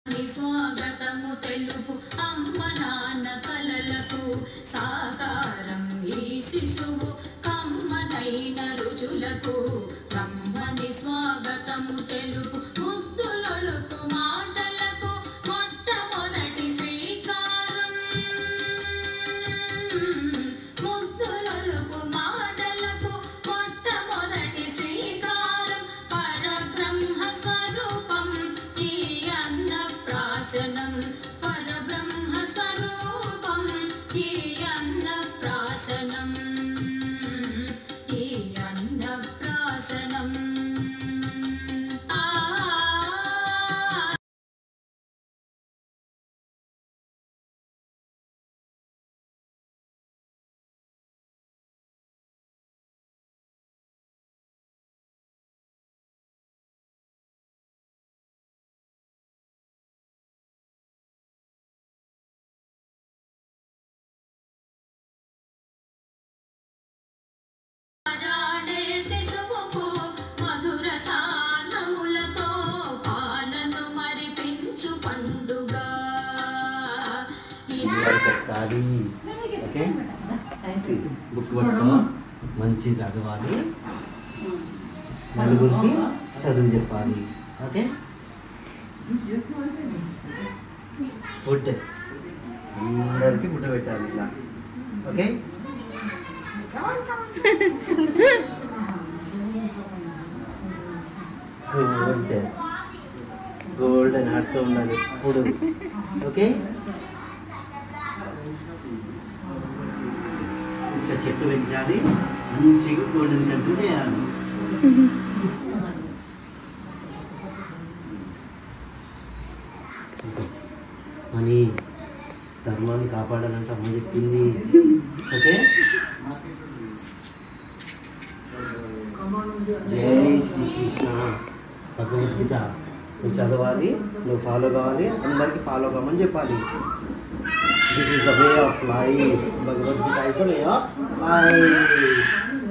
స్వాగతము తెలుపు అమ్మ నాన్న కలలకు సాకారం ఈ శిశువు కమ్మనైన రుచులకు బ్రహ్మని స్వాగతము తెలుపు ముద్దులొలుకు మాటలకు మొట్టమొదటి శ్రీకారం ముద్దులొలుకు మాటలకు మొట్టమొదటి శ్రీకారం పరబ్రహ్మ స్వరూపం ఈ అన్నప్రాశనం పరబ్రహ్మ స్వరూపం ఈ అన్నప్రాశనం ఈ అన్నప్రాశనం శిశువుకు మధుర సానములతో పాలను మరిపించు పండుగ బుక్ పట్టుకో మంచి చదవాలి నలుగురికి చదువు చెప్పాలి ఓకే ఫుడ్ అందరికి ఫుడ్ పెట్టాలి ఇలా ఓకే గోల్డెన్ హార్ట్తో ఉండాలి ఎప్పుడు ఓకే ఇంకా చెట్టు పెంచాలి మంచిగా గోల్డెన్ కంట్రీ చేయాలి అని ధర్మాన్ని కాపాడాలంటే అమ్మ చెప్పింది ఓకే జై శ్రీకృష్ణ భగవద్గీత నువ్వు చదవాలి నువ్వు ఫాలో కావాలి అందరికి ఫాలో కామని చెప్పాలి this is the way of life Bhagavad Gita is the way of life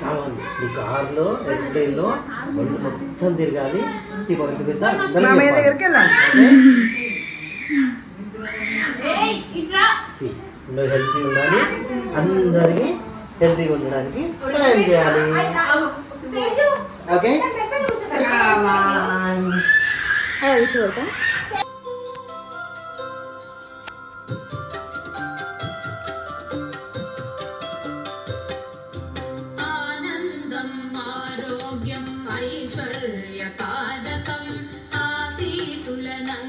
కావాలి నీ కార్లో ఎయిర్ప్లేన్లో ఒళ్ళు మొత్తం తిరగాలి ఈ భగవద్గీత నువ్వు హెల్తీ ఉండాలి అందరికి హెల్తీగా ఉండడానికి సహాయం చేయాలి ఓకే ఆనందం ఆరోగ్యం ఐశ్వర్యకారకం ఆశీసులనందించే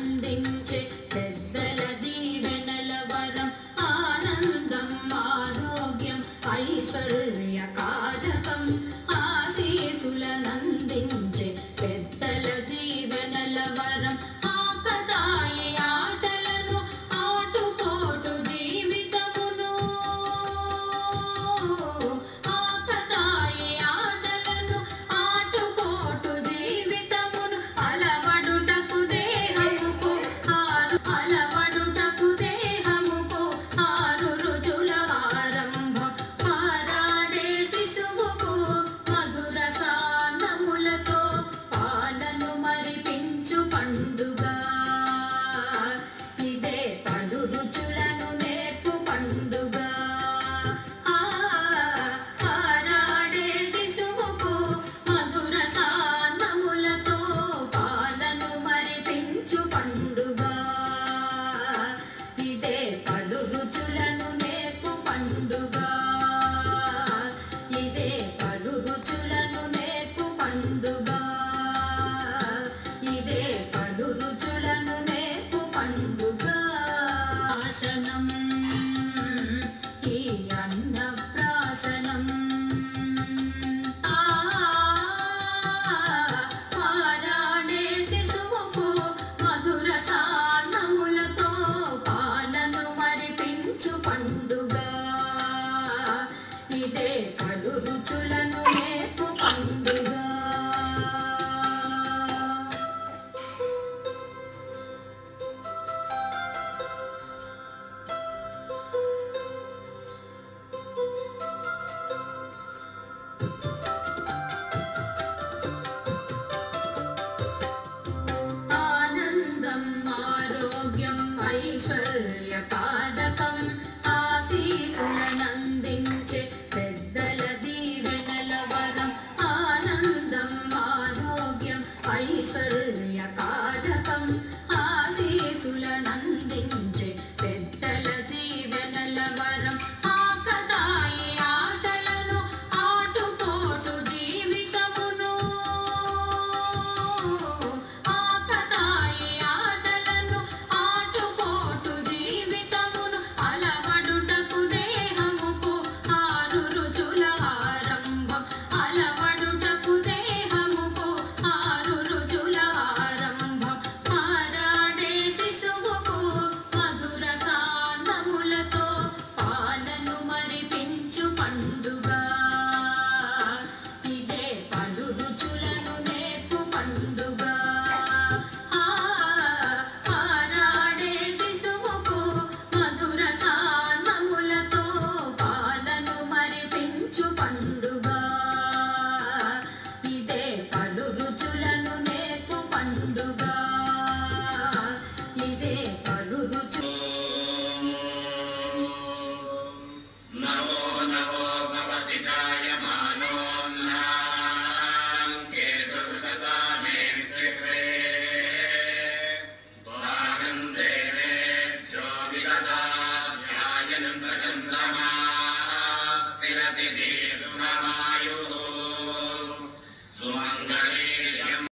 పెద్దల దీవెనల వరం ఆనందం ఆరోగ్యం ఐశ్వర్యకారకం